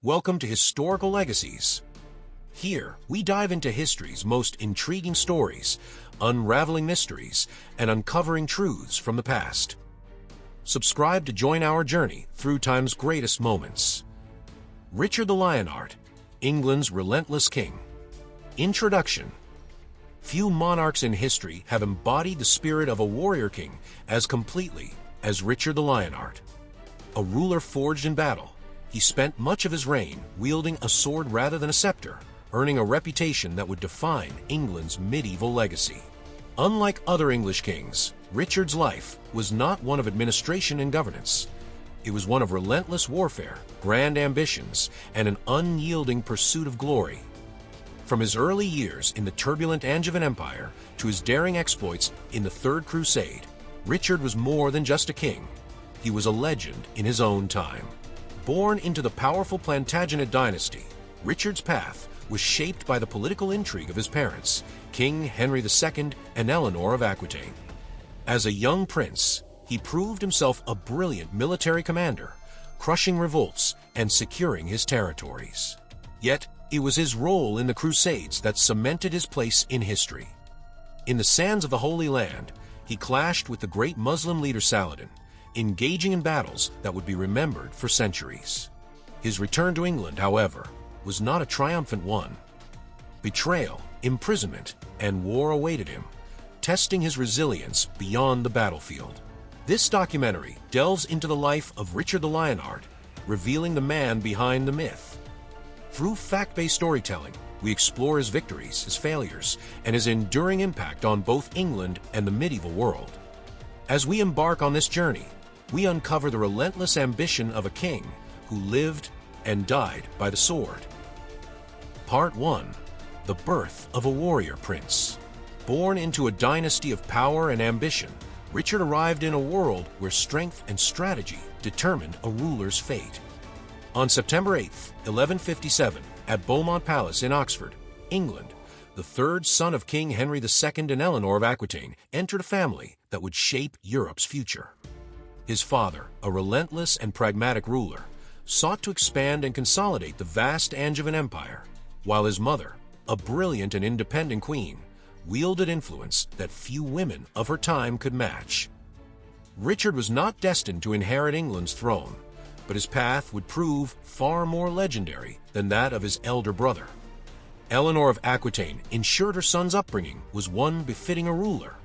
Welcome to Historical Legacies. Here, we dive into history's most intriguing stories, unraveling mysteries, and uncovering truths from the past. Subscribe to join our journey through time's greatest moments. Richard the Lionheart, England's relentless king. Introduction. Few monarchs in history have embodied the spirit of a warrior king as completely as Richard the Lionheart. A ruler forged in battle, he spent much of his reign wielding a sword rather than a scepter, earning a reputation that would define England's medieval legacy. Unlike other English kings, Richard's life was not one of administration and governance. It was one of relentless warfare, grand ambitions, and an unyielding pursuit of glory. From his early years in the turbulent Angevin Empire to his daring exploits in the Third Crusade, Richard was more than just a king. He was a legend in his own time. Born into the powerful Plantagenet dynasty, Richard's path was shaped by the political intrigue of his parents, King Henry II and Eleanor of Aquitaine. As a young prince, he proved himself a brilliant military commander, crushing revolts and securing his territories. Yet, it was his role in the Crusades that cemented his place in history. In the sands of the Holy Land, he clashed with the great Muslim leader Saladin, engaging in battles that would be remembered for centuries. His return to England, however, was not a triumphant one. Betrayal, imprisonment, and war awaited him, testing his resilience beyond the battlefield. This documentary delves into the life of Richard the Lionheart, revealing the man behind the myth. Through fact-based storytelling, we explore his victories, his failures, and his enduring impact on both England and the medieval world. As we embark on this journey, we uncover the relentless ambition of a king who lived and died by the sword. Part 1. The birth of a warrior prince. Born into a dynasty of power and ambition, Richard arrived in a world where strength and strategy determined a ruler's fate. On September 8, 1157, at Beaumont Palace in Oxford, England, the third son of King Henry II and Eleanor of Aquitaine entered a family that would shape Europe's future. His father, a relentless and pragmatic ruler, sought to expand and consolidate the vast Angevin Empire, while his mother, a brilliant and independent queen, wielded influence that few women of her time could match. Richard was not destined to inherit England's throne, but his path would prove far more legendary than that of his elder brother. Eleanor of Aquitaine ensured her son's upbringing was one befitting a ruler.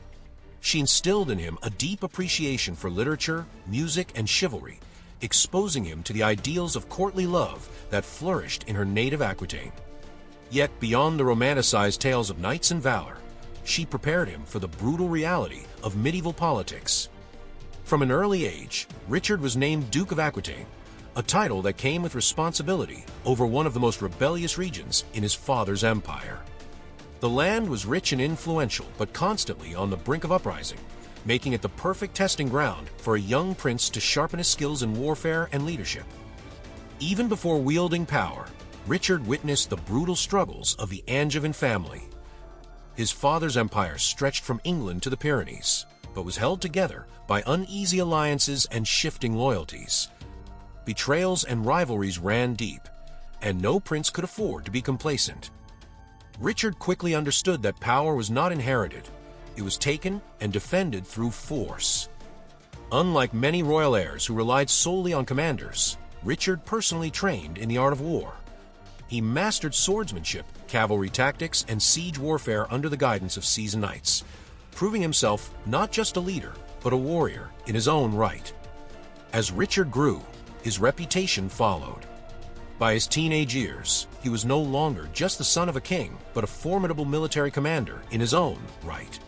She instilled in him a deep appreciation for literature, music, and chivalry, exposing him to the ideals of courtly love that flourished in her native Aquitaine. Yet beyond the romanticized tales of knights and valor, she prepared him for the brutal reality of medieval politics. From an early age, Richard was named Duke of Aquitaine, a title that came with responsibility over one of the most rebellious regions in his father's empire. The land was rich and influential, but constantly on the brink of uprising, making it the perfect testing ground for a young prince to sharpen his skills in warfare and leadership. Even before wielding power, Richard witnessed the brutal struggles of the Angevin family. His father's empire stretched from England to the Pyrenees, but was held together by uneasy alliances and shifting loyalties. Betrayals and rivalries ran deep, and no prince could afford to be complacent. Richard quickly understood that power was not inherited. It was taken and defended through force. Unlike many royal heirs who relied solely on commanders, Richard personally trained in the art of war. He mastered swordsmanship, cavalry tactics, and siege warfare under the guidance of seasoned knights, proving himself not just a leader, but a warrior in his own right. As Richard grew, his reputation followed. By his teenage years, he was no longer just the son of a king, but a formidable military commander in his own right.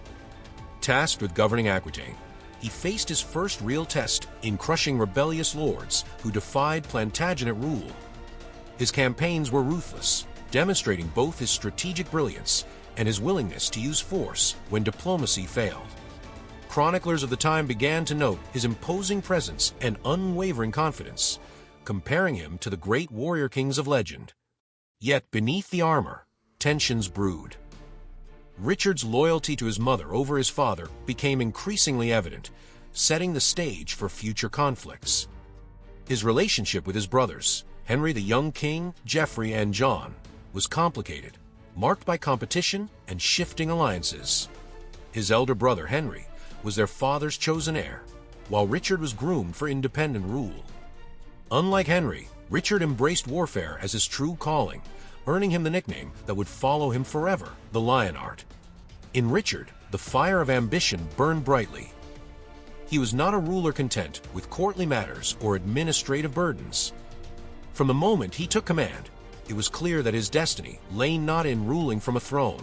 Tasked with governing Aquitaine, he faced his first real test in crushing rebellious lords who defied Plantagenet rule. His campaigns were ruthless, demonstrating both his strategic brilliance and his willingness to use force when diplomacy failed. Chroniclers of the time began to note his imposing presence and unwavering confidence, comparing him to the great warrior kings of legend. Yet beneath the armor, tensions brewed. Richard's loyalty to his mother over his father became increasingly evident, setting the stage for future conflicts. His relationship with his brothers, Henry the young king, Geoffrey and John, was complicated, marked by competition and shifting alliances. His elder brother, Henry, was their father's chosen heir, while Richard was groomed for independent rule. Unlike Henry, Richard embraced warfare as his true calling, earning him the nickname that would follow him forever, the Lionheart. In Richard, the fire of ambition burned brightly. He was not a ruler content with courtly matters or administrative burdens. From the moment he took command, it was clear that his destiny lay not in ruling from a throne,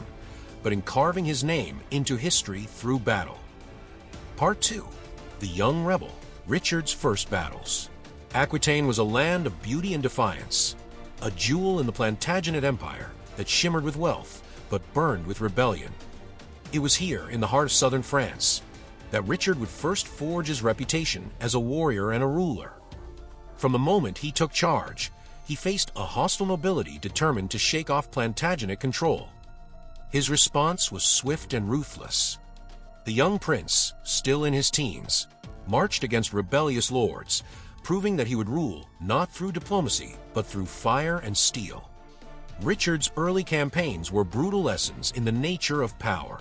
but in carving his name into history through battle. Part 2. The Young Rebel, Richard's First Battles. Aquitaine was a land of beauty and defiance, a jewel in the Plantagenet Empire that shimmered with wealth but burned with rebellion. It was here, in the heart of southern France, that Richard would first forge his reputation as a warrior and a ruler. From the moment he took charge, he faced a hostile nobility determined to shake off Plantagenet control. His response was swift and ruthless. The young prince, still in his teens, marched against rebellious lords, proving that he would rule not through diplomacy, but through fire and steel. Richard's early campaigns were brutal lessons in the nature of power.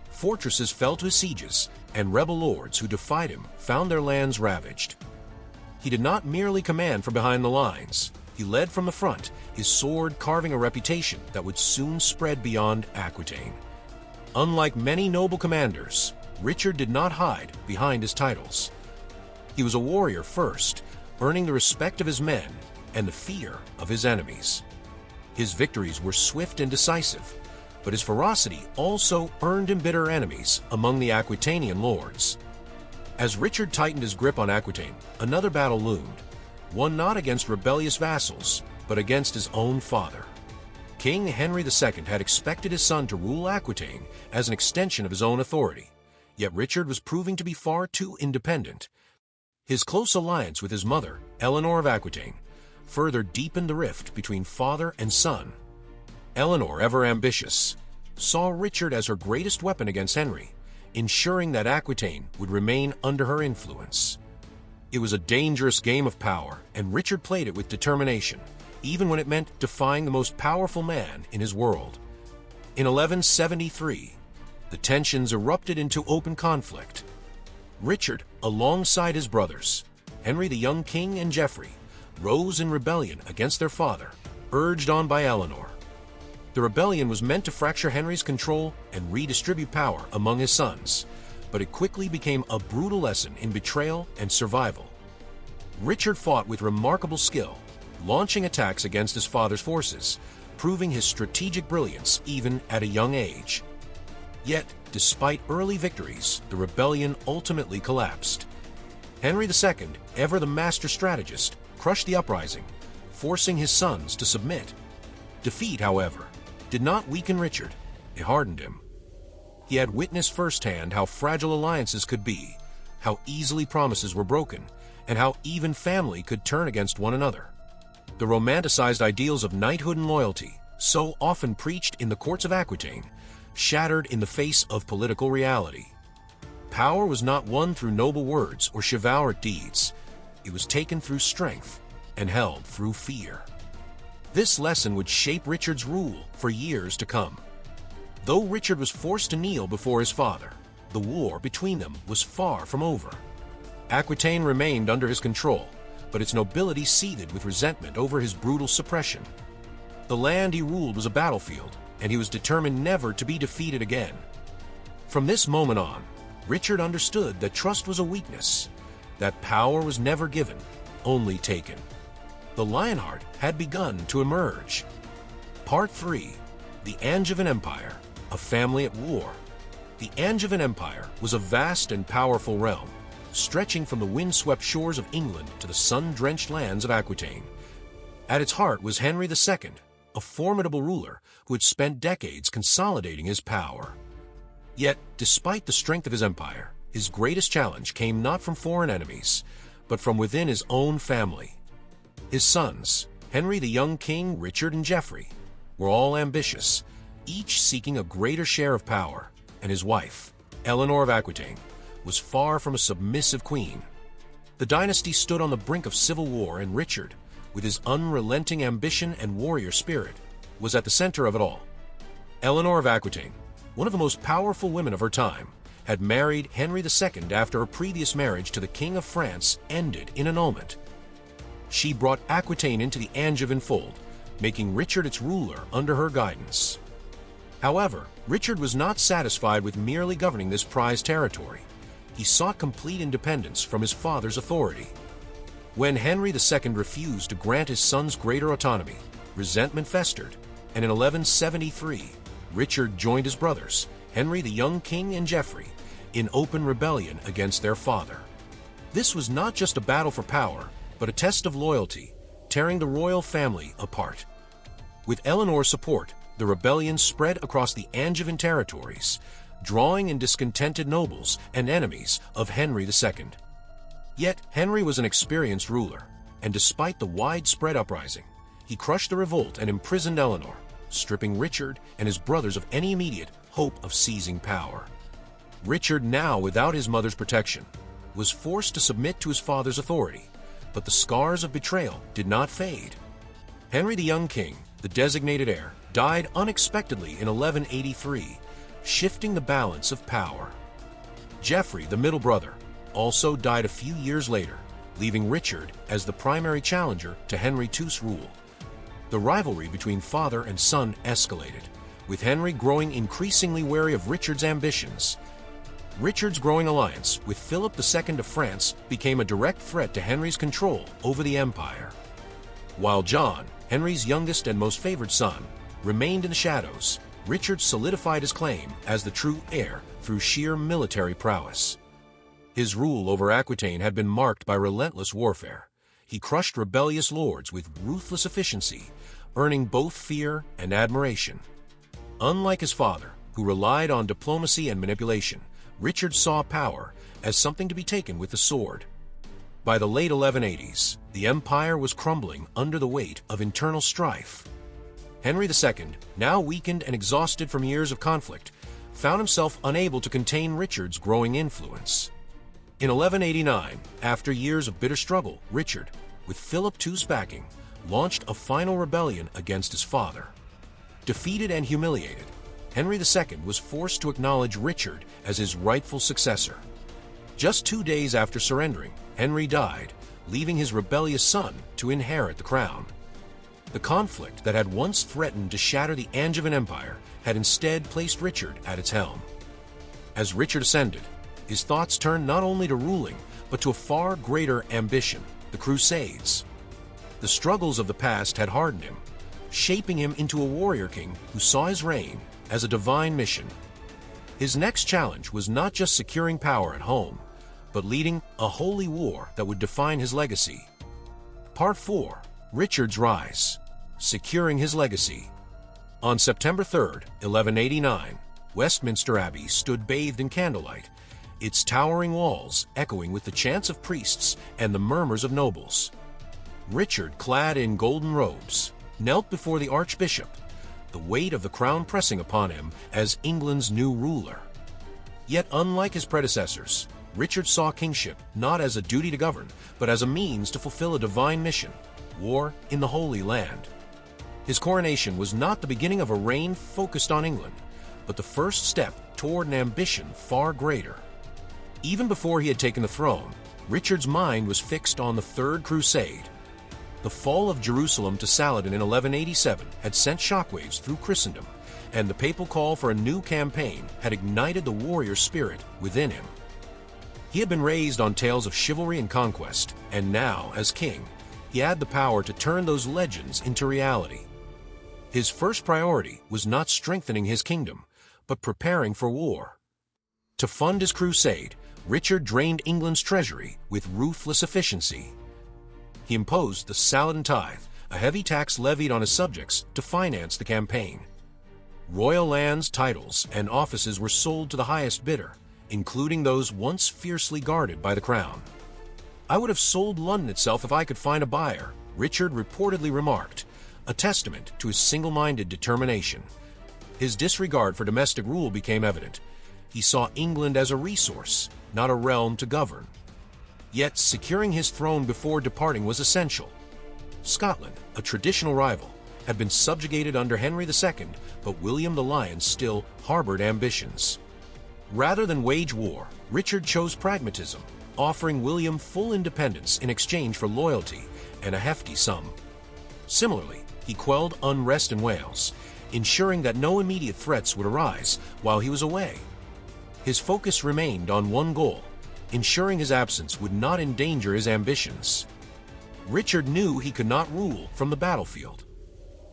Fortresses fell to his sieges, and rebel lords who defied him found their lands ravaged. He did not merely command from behind the lines. He led from the front, his sword carving a reputation that would soon spread beyond Aquitaine. Unlike many noble commanders, Richard did not hide behind his titles. He was a warrior first, earning the respect of his men and the fear of his enemies. His victories were swift and decisive, but his ferocity also earned him bitter enemies among the Aquitanian lords. As Richard tightened his grip on Aquitaine, another battle loomed, one not against rebellious vassals, but against his own father. King Henry II had expected his son to rule Aquitaine as an extension of his own authority, yet Richard was proving to be far too independent. His close alliance with his mother, Eleanor of Aquitaine, further deepened the rift between father and son. Eleanor, ever ambitious, saw Richard as her greatest weapon against Henry, ensuring that Aquitaine would remain under her influence. It was a dangerous game of power, and Richard played it with determination, even when it meant defying the most powerful man in his world. In 1173, the tensions erupted into open conflict. Richard, alongside his brothers, Henry the young king and Geoffrey, rose in rebellion against their father, urged on by Eleanor. The rebellion was meant to fracture Henry's control and redistribute power among his sons, but it quickly became a brutal lesson in betrayal and survival. Richard fought with remarkable skill, launching attacks against his father's forces, proving his strategic brilliance even at a young age. Yet, despite early victories, the rebellion ultimately collapsed. Henry II, ever the master strategist, crushed the uprising, forcing his sons to submit. Defeat, however, did not weaken Richard, it hardened him. He had witnessed firsthand how fragile alliances could be, how easily promises were broken, and how even family could turn against one another. The romanticized ideals of knighthood and loyalty, so often preached in the courts of Aquitaine, shattered in the face of political reality. Power was not won through noble words or chivalric deeds. It was taken through strength and held through fear. This lesson would shape Richard's rule for years to come. Though Richard was forced to kneel before his father, the war between them was far from over. Aquitaine remained under his control, but its nobility seethed with resentment over his brutal suppression. The land he ruled was a battlefield, and he was determined never to be defeated again. From this moment on, Richard understood that trust was a weakness, that power was never given, only taken. The Lionheart had begun to emerge. Part 3. The Angevin Empire, a family at war. The Angevin Empire was a vast and powerful realm, stretching from the windswept shores of England to the sun-drenched lands of Aquitaine. At its heart was Henry II, a formidable ruler who had spent decades consolidating his power. Yet, despite the strength of his empire, his greatest challenge came not from foreign enemies, but from within his own family. His sons, Henry the young king, Richard and Geoffrey, were all ambitious, each seeking a greater share of power, and his wife, Eleanor of Aquitaine, was far from a submissive queen. The dynasty stood on the brink of civil war, and Richard, with his unrelenting ambition and warrior spirit, was at the center of it all. Eleanor of Aquitaine, one of the most powerful women of her time, had married Henry II after a previous marriage to the King of France ended in annulment. She brought Aquitaine into the Angevin fold, making Richard its ruler under her guidance. However, Richard was not satisfied with merely governing this prized territory. He sought complete independence from his father's authority. When Henry II refused to grant his sons greater autonomy, resentment festered, and in 1173, Richard joined his brothers, Henry the young king and Geoffrey, in open rebellion against their father. This was not just a battle for power, but a test of loyalty, tearing the royal family apart. With Eleanor's support, the rebellion spread across the Angevin territories, drawing in discontented nobles and enemies of Henry II. Yet Henry was an experienced ruler, and despite the widespread uprising, he crushed the revolt and imprisoned Eleanor, stripping Richard and his brothers of any immediate hope of seizing power. Richard, now without his mother's protection, was forced to submit to his father's authority, but the scars of betrayal did not fade. Henry the young king, the designated heir, died unexpectedly in 1183, shifting the balance of power. Geoffrey, the middle brother, also died a few years later, leaving Richard as the primary challenger to Henry II's rule. The rivalry between father and son escalated, with Henry growing increasingly wary of Richard's ambitions. Richard's growing alliance with Philip II of France became a direct threat to Henry's control over the empire. While John, Henry's youngest and most favored son, remained in the shadows, Richard solidified his claim as the true heir through sheer military prowess. His rule over Aquitaine had been marked by relentless warfare. He crushed rebellious lords with ruthless efficiency, earning both fear and admiration. Unlike his father, who relied on diplomacy and manipulation, Richard saw power as something to be taken with the sword. By the late 1180s, the empire was crumbling under the weight of internal strife. Henry II, now weakened and exhausted from years of conflict, found himself unable to contain Richard's growing influence. In 1189, after years of bitter struggle, Richard, with Philip II's backing, launched a final rebellion against his father. Defeated and humiliated, Henry II was forced to acknowledge Richard as his rightful successor. Just 2 days after surrendering, Henry died, leaving his rebellious son to inherit the crown. The conflict that had once threatened to shatter the Angevin Empire had instead placed Richard at its helm. As Richard ascended, his thoughts turned not only to ruling, but to a far greater ambition, the Crusades. The struggles of the past had hardened him, shaping him into a warrior king who saw his reign as a divine mission. His next challenge was not just securing power at home, but leading a holy war that would define his legacy. Part 4. Richard's Rise. Securing his legacy. On September 3, 1189, Westminster Abbey stood bathed in candlelight, its towering walls echoing with the chants of priests and the murmurs of nobles. Richard, clad in golden robes, knelt before the archbishop, the weight of the crown pressing upon him as England's new ruler. Yet unlike his predecessors, Richard saw kingship not as a duty to govern, but as a means to fulfill a divine mission, war in the Holy Land. His coronation was not the beginning of a reign focused on England, but the first step toward an ambition far greater. Even before he had taken the throne, Richard's mind was fixed on the Third Crusade. The fall of Jerusalem to Saladin in 1187 had sent shockwaves through Christendom, and the papal call for a new campaign had ignited the warrior spirit within him. He had been raised on tales of chivalry and conquest, and now, as king, he had the power to turn those legends into reality. His first priority was not strengthening his kingdom, but preparing for war. To fund his crusade, Richard drained England's treasury with ruthless efficiency. He imposed the Saladin tithe, a heavy tax levied on his subjects to finance the campaign. Royal lands, titles, and offices were sold to the highest bidder, including those once fiercely guarded by the crown. "I would have sold London itself if I could find a buyer," Richard reportedly remarked, a testament to his single-minded determination. His disregard for domestic rule became evident. He saw England as a resource, not a realm to govern. Yet securing his throne before departing was essential. Scotland, a traditional rival, had been subjugated under Henry II, but William the Lion still harbored ambitions. Rather than wage war, Richard chose pragmatism, offering William full independence in exchange for loyalty and a hefty sum. Similarly, he quelled unrest in Wales, ensuring that no immediate threats would arise while he was away. His focus remained on one goal, ensuring his absence would not endanger his ambitions. Richard knew he could not rule from the battlefield.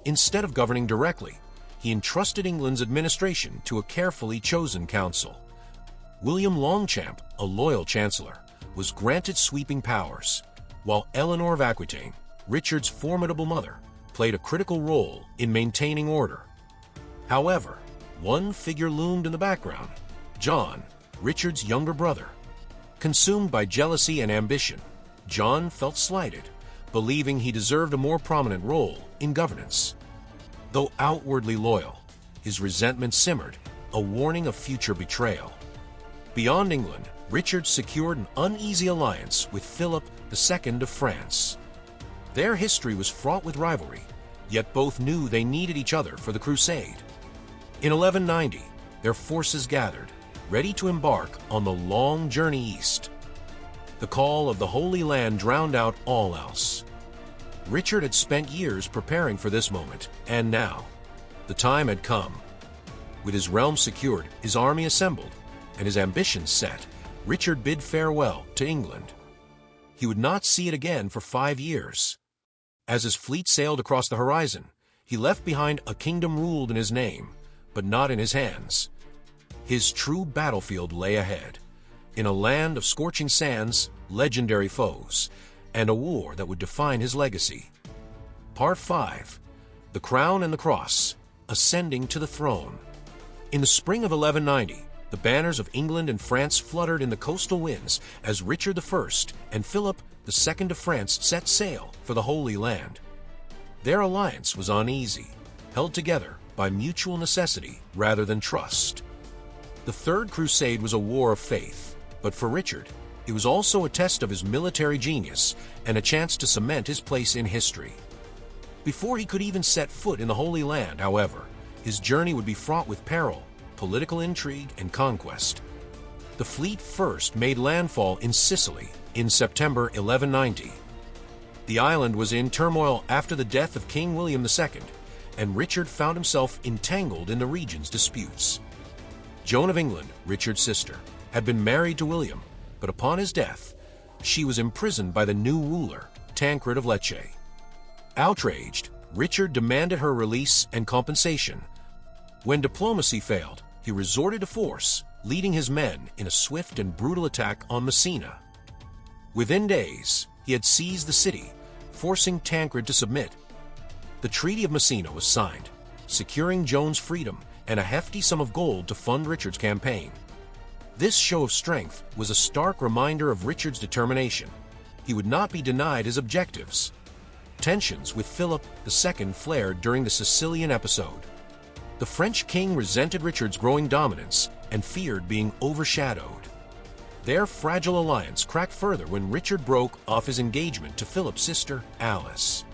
Instead of governing directly, he entrusted England's administration to a carefully chosen council. William Longchamp, a loyal chancellor, was granted sweeping powers, while Eleanor of Aquitaine, Richard's formidable mother, played a critical role in maintaining order. However, one figure loomed in the background: John, Richard's younger brother. Consumed by jealousy and ambition, John felt slighted, believing he deserved a more prominent role in governance. Though outwardly loyal, his resentment simmered, a warning of future betrayal. Beyond England, Richard secured an uneasy alliance with Philip II of France. Their history was fraught with rivalry, yet both knew they needed each other for the Crusade. In 1190, their forces gathered, ready to embark on the long journey east. The call of the Holy Land drowned out all else. Richard had spent years preparing for this moment, and now, the time had come. With his realm secured, his army assembled, and his ambitions set, Richard bid farewell to England. He would not see it again for 5 years. As his fleet sailed across the horizon, he left behind a kingdom ruled in his name, but not in his hands. His true battlefield lay ahead, in a land of scorching sands, legendary foes, and a war that would define his legacy. Part 5. The Crown and the Cross, Ascending to the Throne. In the spring of 1190, the banners of England and France fluttered in the coastal winds as Richard I and Philip II of France set sail for the Holy Land. Their alliance was uneasy, held together by mutual necessity rather than trust. The Third Crusade was a war of faith, but for Richard, it was also a test of his military genius and a chance to cement his place in history. Before he could even set foot in the Holy Land, however, his journey would be fraught with peril, political intrigue, and conquest. The fleet first made landfall in Sicily in September 1190. The island was in turmoil after the death of King William II, and Richard found himself entangled in the region's disputes. Joan of England, Richard's sister, had been married to William, but upon his death, she was imprisoned by the new ruler, Tancred of Lecce. Outraged, Richard demanded her release and compensation. When diplomacy failed, he resorted to force, leading his men in a swift and brutal attack on Messina. Within days, he had seized the city, forcing Tancred to submit. The Treaty of Messina was signed, securing Joan's freedom and a hefty sum of gold to fund Richard's campaign. This show of strength was a stark reminder of Richard's determination. He would not be denied his objectives. Tensions with Philip II flared during the Sicilian episode. The French king resented Richard's growing dominance and feared being overshadowed. Their fragile alliance cracked further when Richard broke off his engagement to Philip's sister, Alice.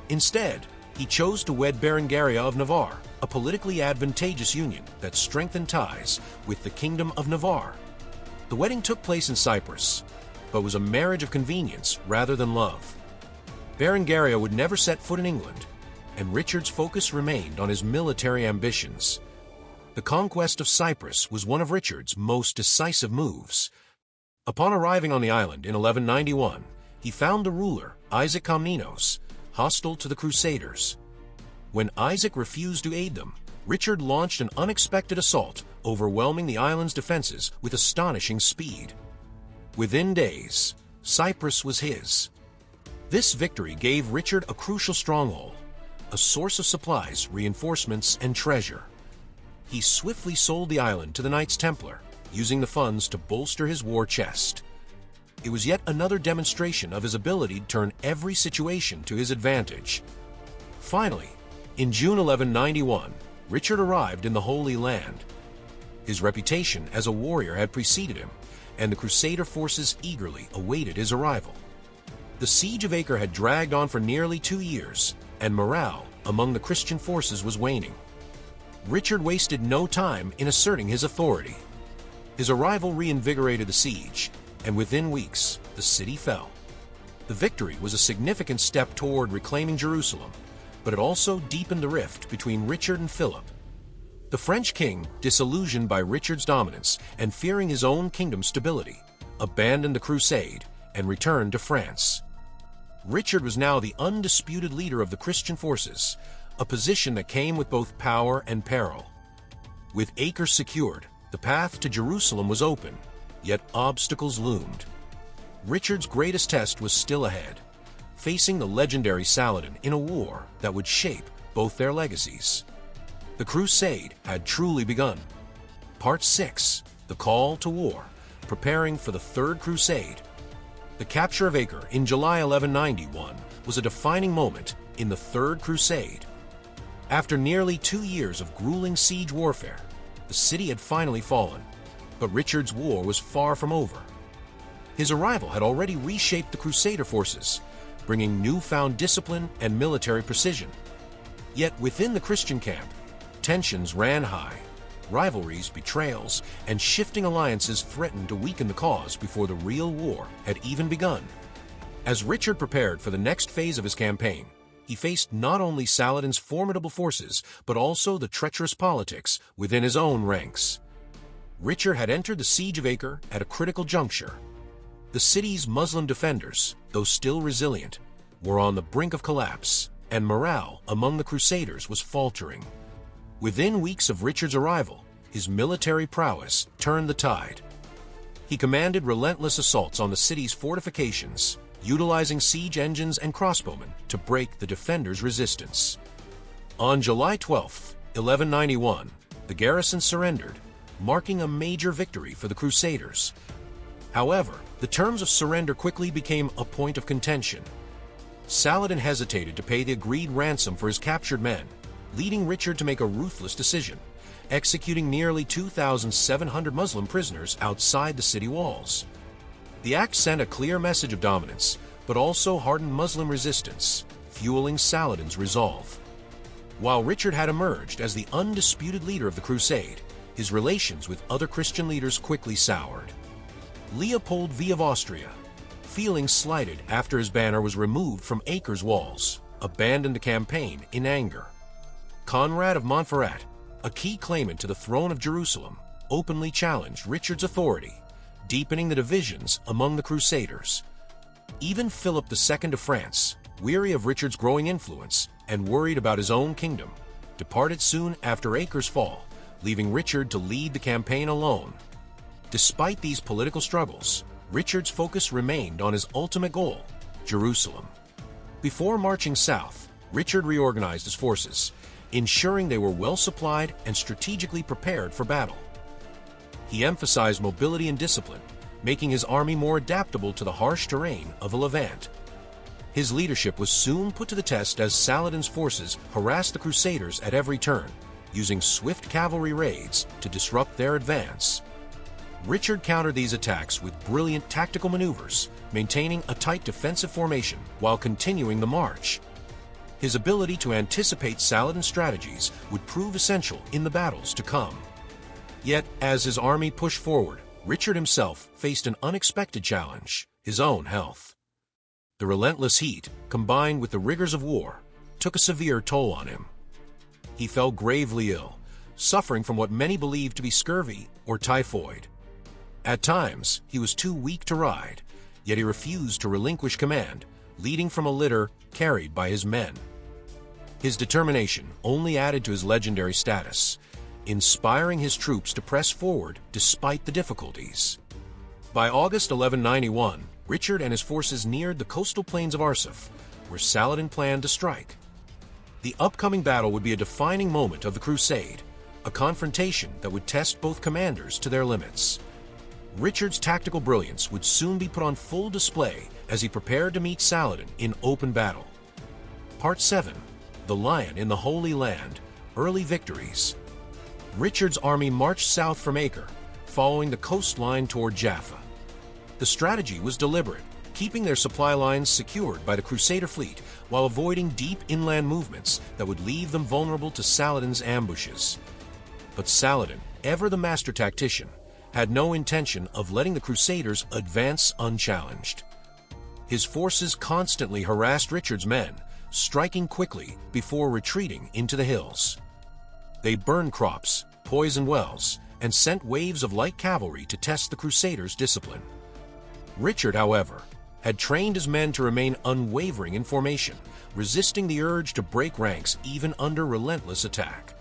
Instead, he chose to wed Berengaria of Navarre, a politically advantageous union that strengthened ties with the Kingdom of Navarre. The wedding took place in Cyprus, but was a marriage of convenience rather than love. Berengaria would never set foot in England, and Richard's focus remained on his military ambitions. The conquest of Cyprus was one of Richard's most decisive moves. Upon arriving on the island in 1191, he found the ruler, Isaac Comnenos, hostile to the Crusaders. When Isaac refused to aid them, Richard launched an unexpected assault, overwhelming the island's defenses with astonishing speed. Within days, Cyprus was his. This victory gave Richard a crucial stronghold, a source of supplies, reinforcements, and treasure. He swiftly sold the island to the Knights Templar, using the funds to bolster his war chest. It was yet another demonstration of his ability to turn every situation to his advantage. Finally, in June 1191, Richard arrived in the Holy Land. His reputation as a warrior had preceded him, and the Crusader forces eagerly awaited his arrival. The siege of Acre had dragged on for nearly 2 years, and morale among the Christian forces was waning. Richard wasted no time in asserting his authority. His arrival reinvigorated the siege, and within weeks, the city fell. The victory was a significant step toward reclaiming Jerusalem, but it also deepened the rift between Richard and Philip. The French king, disillusioned by Richard's dominance and fearing his own kingdom's stability, abandoned the crusade and returned to France. Richard was now the undisputed leader of the Christian forces, a position that came with both power and peril. With Acre secured, the path to Jerusalem was open, yet obstacles loomed. Richard's greatest test was still ahead, facing the legendary Saladin in a war that would shape both their legacies. The Crusade had truly begun. Part 6, The Call to War, preparing for the Third Crusade. The capture of Acre in July 1191 was a defining moment in the Third Crusade. After nearly 2 years of grueling siege warfare, the city had finally fallen, but Richard's war was far from over. His arrival had already reshaped the Crusader forces, bringing newfound discipline and military precision. Yet within the Christian camp, tensions ran high. Rivalries, betrayals, and shifting alliances threatened to weaken the cause before the real war had even begun. As Richard prepared for the next phase of his campaign, he faced not only Saladin's formidable forces, but also the treacherous politics within his own ranks. Richard had entered the siege of Acre at a critical juncture. The city's Muslim defenders, though still resilient, were on the brink of collapse, and morale among the Crusaders was faltering. Within weeks of Richard's arrival, his military prowess turned the tide. He commanded relentless assaults on the city's fortifications, utilizing siege engines and crossbowmen to break the defenders' resistance. On July 12, 1191, the garrison surrendered, marking a major victory for the Crusaders. However, the terms of surrender quickly became a point of contention. Saladin hesitated to pay the agreed ransom for his captured men, leading Richard to make a ruthless decision, executing nearly 2,700 Muslim prisoners outside the city walls. The act sent a clear message of dominance, but also hardened Muslim resistance, fueling Saladin's resolve. While Richard had emerged as the undisputed leader of the crusade, his relations with other Christian leaders quickly soured. Leopold V of Austria, feeling slighted after his banner was removed from Acre's walls, abandoned the campaign in anger. Conrad of Montferrat, a key claimant to the throne of Jerusalem, openly challenged Richard's authority, deepening the divisions among the Crusaders. Even Philip II of France, weary of Richard's growing influence and worried about his own kingdom, departed soon after Acre's fall, leaving Richard to lead the campaign alone. Despite these political struggles, Richard's focus remained on his ultimate goal, Jerusalem. Before marching south, Richard reorganized his forces, ensuring they were well supplied and strategically prepared for battle. He emphasized mobility and discipline, making his army more adaptable to the harsh terrain of the Levant. His leadership was soon put to the test as Saladin's forces harassed the Crusaders at every turn, using swift cavalry raids to disrupt their advance. Richard countered these attacks with brilliant tactical maneuvers, maintaining a tight defensive formation while continuing the march. His ability to anticipate Saladin's strategies would prove essential in the battles to come. Yet, as his army pushed forward, Richard himself faced an unexpected challenge: his own health. The relentless heat, combined with the rigors of war, took a severe toll on him. He fell gravely ill, suffering from what many believed to be scurvy or typhoid. At times, he was too weak to ride, yet he refused to relinquish command, leading from a litter carried by his men. His determination only added to his legendary status, inspiring his troops to press forward despite the difficulties. By August 1191, Richard and his forces neared the coastal plains of Arsuf, where Saladin planned to strike. The upcoming battle would be a defining moment of the crusade, a confrontation that would test both commanders to their limits. Richard's tactical brilliance would soon be put on full display as he prepared to meet Saladin in open battle. Part 7. The Lion in the Holy Land, Early Victories. Richard's army marched south from Acre, following the coastline toward Jaffa. The strategy was deliberate, keeping their supply lines secured by the Crusader fleet while avoiding deep inland movements that would leave them vulnerable to Saladin's ambushes. But Saladin, ever the master tactician, had no intention of letting the Crusaders advance unchallenged. His forces constantly harassed Richard's men, striking quickly before retreating into the hills. They burned crops, poisoned wells, and sent waves of light cavalry to test the Crusaders' discipline. Richard, however, had trained his men to remain unwavering in formation, resisting the urge to break ranks even under relentless attack.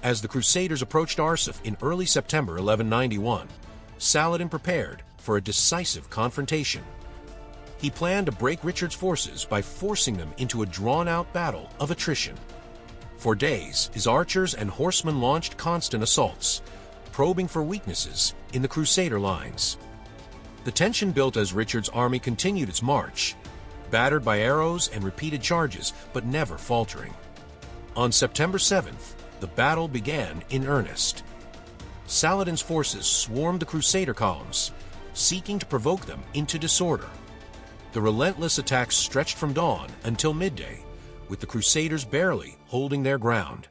As the Crusaders approached Arsuf in early September 1191, Saladin prepared for a decisive confrontation. He planned to break Richard's forces by forcing them into a drawn-out battle of attrition. For days, his archers and horsemen launched constant assaults, probing for weaknesses in the Crusader lines. The tension built as Richard's army continued its march, battered by arrows and repeated charges, but never faltering. On September 7th, the battle began in earnest. Saladin's forces swarmed the Crusader columns, seeking to provoke them into disorder. The relentless attacks stretched from dawn until midday, with the Crusaders barely holding their ground.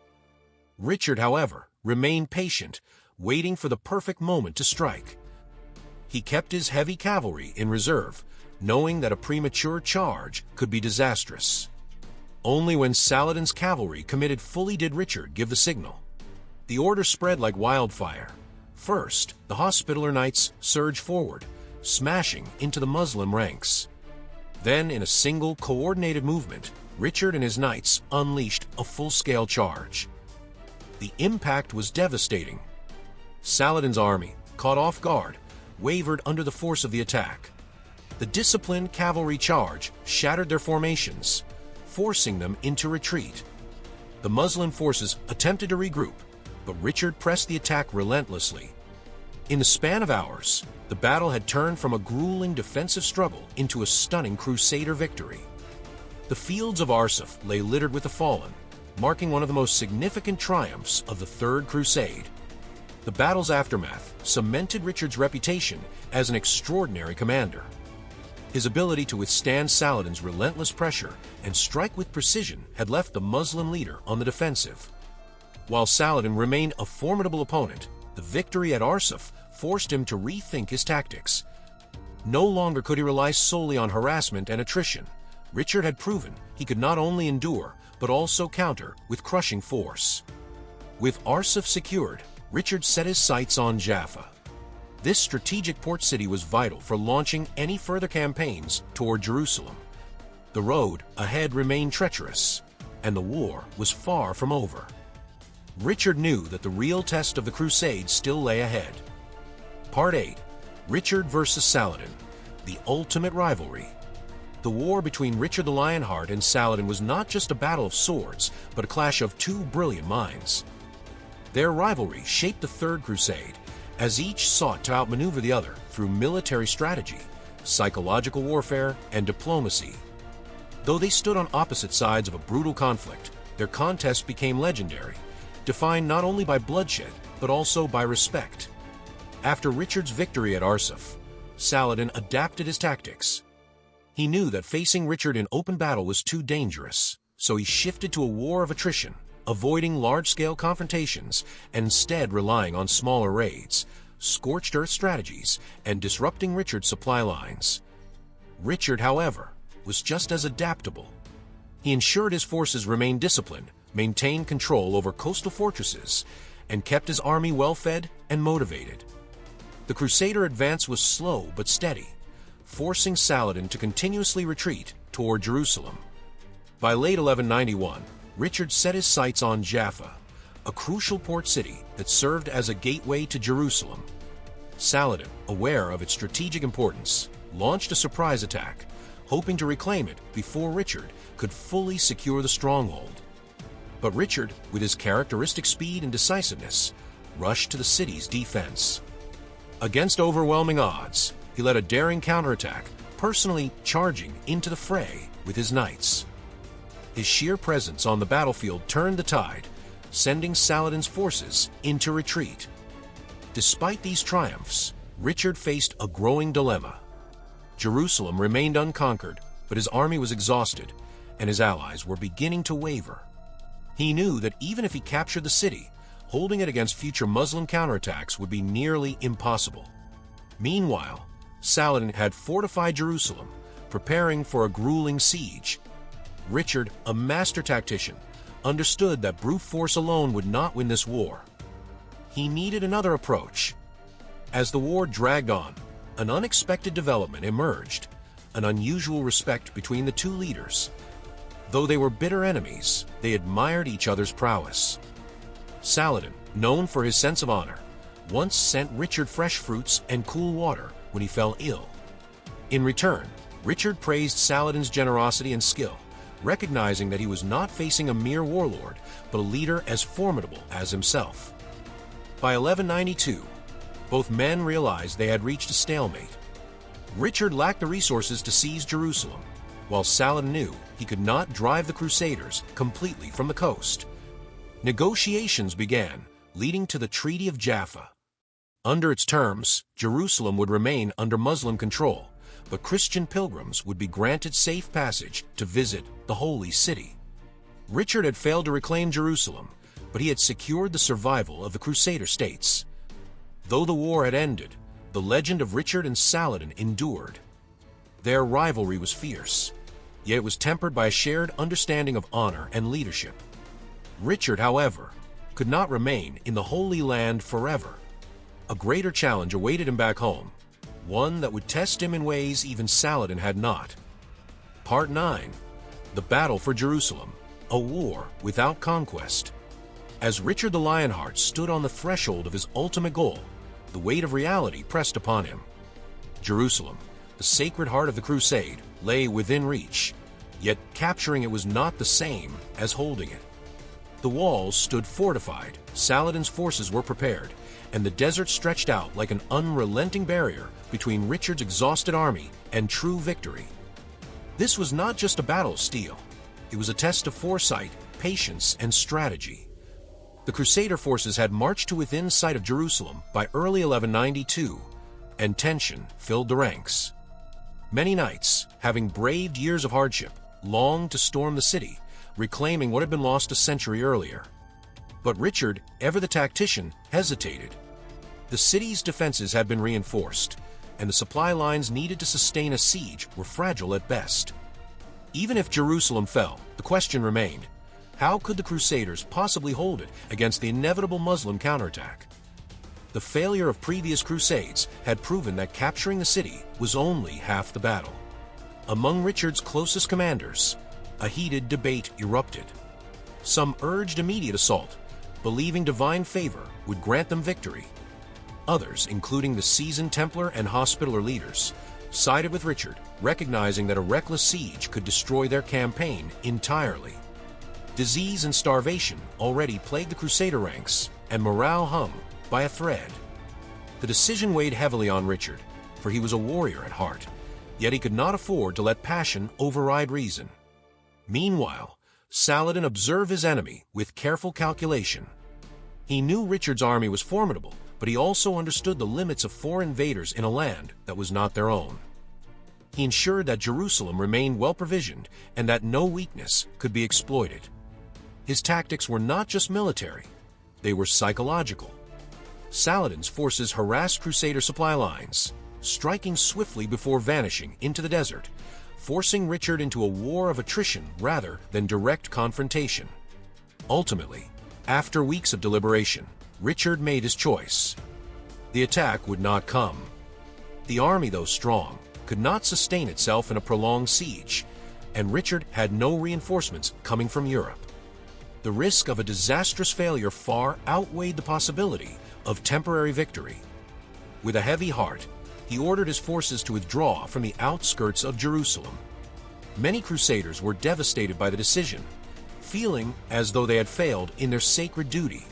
Richard, however, remained patient, waiting for the perfect moment to strike. He kept his heavy cavalry in reserve, knowing that a premature charge could be disastrous. Only when Saladin's cavalry committed fully did Richard give the signal. The order spread like wildfire. First, the Hospitaller Knights surged forward, smashing into the Muslim ranks. Then, in a single, coordinated movement, Richard and his knights unleashed a full-scale charge. The impact was devastating. Saladin's army, caught off guard, wavered under the force of the attack. The disciplined cavalry charge shattered their formations, forcing them into retreat. The Muslim forces attempted to regroup, but Richard pressed the attack relentlessly. In the span of hours, the battle had turned from a grueling defensive struggle into a stunning Crusader victory. The fields of Arsuf lay littered with the fallen, marking one of the most significant triumphs of the Third Crusade. The battle's aftermath cemented Richard's reputation as an extraordinary commander. His ability to withstand Saladin's relentless pressure and strike with precision had left the Muslim leader on the defensive. While Saladin remained a formidable opponent, the victory at Arsuf forced him to rethink his tactics. No longer could he rely solely on harassment and attrition. Richard had proven he could not only endure, but also counter with crushing force. With Arsuf secured, Richard set his sights on Jaffa. This strategic port city was vital for launching any further campaigns toward Jerusalem. The road ahead remained treacherous, and the war was far from over. Richard knew that the real test of the Crusade still lay ahead. Part 8. Richard versus Saladin, the ultimate rivalry. The war between Richard the Lionheart and Saladin was not just a battle of swords, but a clash of two brilliant minds. Their rivalry shaped the Third Crusade, as each sought to outmaneuver the other through military strategy, psychological warfare, and diplomacy. Though they stood on opposite sides of a brutal conflict, their contest became legendary, defined not only by bloodshed, but also by respect. After Richard's victory at Arsuf, Saladin adapted his tactics. He knew that facing Richard in open battle was too dangerous, so he shifted to a war of attrition, avoiding large-scale confrontations and instead relying on smaller raids, scorched earth strategies, and disrupting Richard's supply lines. Richard, however, was just as adaptable. He ensured his forces remained disciplined, maintained control over coastal fortresses, and kept his army well-fed and motivated. The Crusader advance was slow but steady, forcing Saladin to continuously retreat toward Jerusalem. By late 1191, Richard set his sights on Jaffa, a crucial port city that served as a gateway to Jerusalem. Saladin, aware of its strategic importance, launched a surprise attack, hoping to reclaim it before Richard could fully secure the stronghold. But Richard, with his characteristic speed and decisiveness, rushed to the city's defense. Against overwhelming odds, he led a daring counterattack, personally charging into the fray with his knights. His sheer presence on the battlefield turned the tide, sending Saladin's forces into retreat. Despite these triumphs, Richard faced a growing dilemma. Jerusalem remained unconquered, but his army was exhausted, and his allies were beginning to waver. He knew that even if he captured the city, holding it against future Muslim counterattacks would be nearly impossible. Meanwhile, Saladin had fortified Jerusalem, preparing for a grueling siege. Richard, a master tactician, understood that brute force alone would not win this war. He needed another approach. As the war dragged on, an unexpected development emerged, an unusual respect between the two leaders. Though they were bitter enemies, they admired each other's prowess. Saladin, known for his sense of honor, once sent Richard fresh fruits and cool water when he fell ill. In return, Richard praised Saladin's generosity and skill, recognizing that he was not facing a mere warlord, but a leader as formidable as himself. By 1192, both men realized they had reached a stalemate. Richard lacked the resources to seize Jerusalem, while Saladin knew he could not drive the Crusaders completely from the coast. Negotiations began, leading to the Treaty of Jaffa. Under its terms, Jerusalem would remain under Muslim control, but Christian pilgrims would be granted safe passage to visit the Holy City. Richard had failed to reclaim Jerusalem, but he had secured the survival of the Crusader states. Though the war had ended, the legend of Richard and Saladin endured. Their rivalry was fierce, yet it was tempered by a shared understanding of honor and leadership. Richard, however, could not remain in the Holy Land forever. A greater challenge awaited him back home, one that would test him in ways even Saladin had not. Part 9. The Battle for Jerusalem, a war without conquest. As Richard the Lionheart stood on the threshold of his ultimate goal, the weight of reality pressed upon him. Jerusalem, the sacred heart of the crusade, lay within reach, yet capturing it was not the same as holding it. The walls stood fortified, Saladin's forces were prepared, and the desert stretched out like an unrelenting barrier between Richard's exhausted army and true victory. This was not just a battle of steel. It was a test of foresight, patience, and strategy. The Crusader forces had marched to within sight of Jerusalem by early 1192, and tension filled the ranks. Many knights, having braved years of hardship, longed to storm the city, reclaiming what had been lost a century earlier. But Richard, ever the tactician, hesitated. The city's defenses had been reinforced, and the supply lines needed to sustain a siege were fragile at best. Even if Jerusalem fell, the question remained: how could the Crusaders possibly hold it against the inevitable Muslim counterattack? The failure of previous crusades had proven that capturing the city was only half the battle. Among Richard's closest commanders, a heated debate erupted. Some urged immediate assault, believing divine favor would grant them victory. Others, including the seasoned Templar and Hospitaller leaders, sided with Richard, recognizing that a reckless siege could destroy their campaign entirely. Disease and starvation already plagued the Crusader ranks, and morale hung by a thread. The decision weighed heavily on Richard, for he was a warrior at heart, yet he could not afford to let passion override reason. Meanwhile, Saladin observed his enemy with careful calculation. He knew Richard's army was formidable, but he also understood the limits of foreign invaders in a land that was not their own. He ensured that Jerusalem remained well-provisioned and that no weakness could be exploited. His tactics were not just military, they were psychological. Saladin's forces harassed Crusader supply lines, striking swiftly before vanishing into the desert, forcing Richard into a war of attrition rather than direct confrontation. Ultimately, after weeks of deliberation, Richard made his choice. The attack would not come. The army, though strong, could not sustain itself in a prolonged siege, and Richard had no reinforcements coming from Europe. The risk of a disastrous failure far outweighed the possibility of temporary victory. With a heavy heart, he ordered his forces to withdraw from the outskirts of Jerusalem. Many Crusaders were devastated by the decision, feeling as though they had failed in their sacred duty.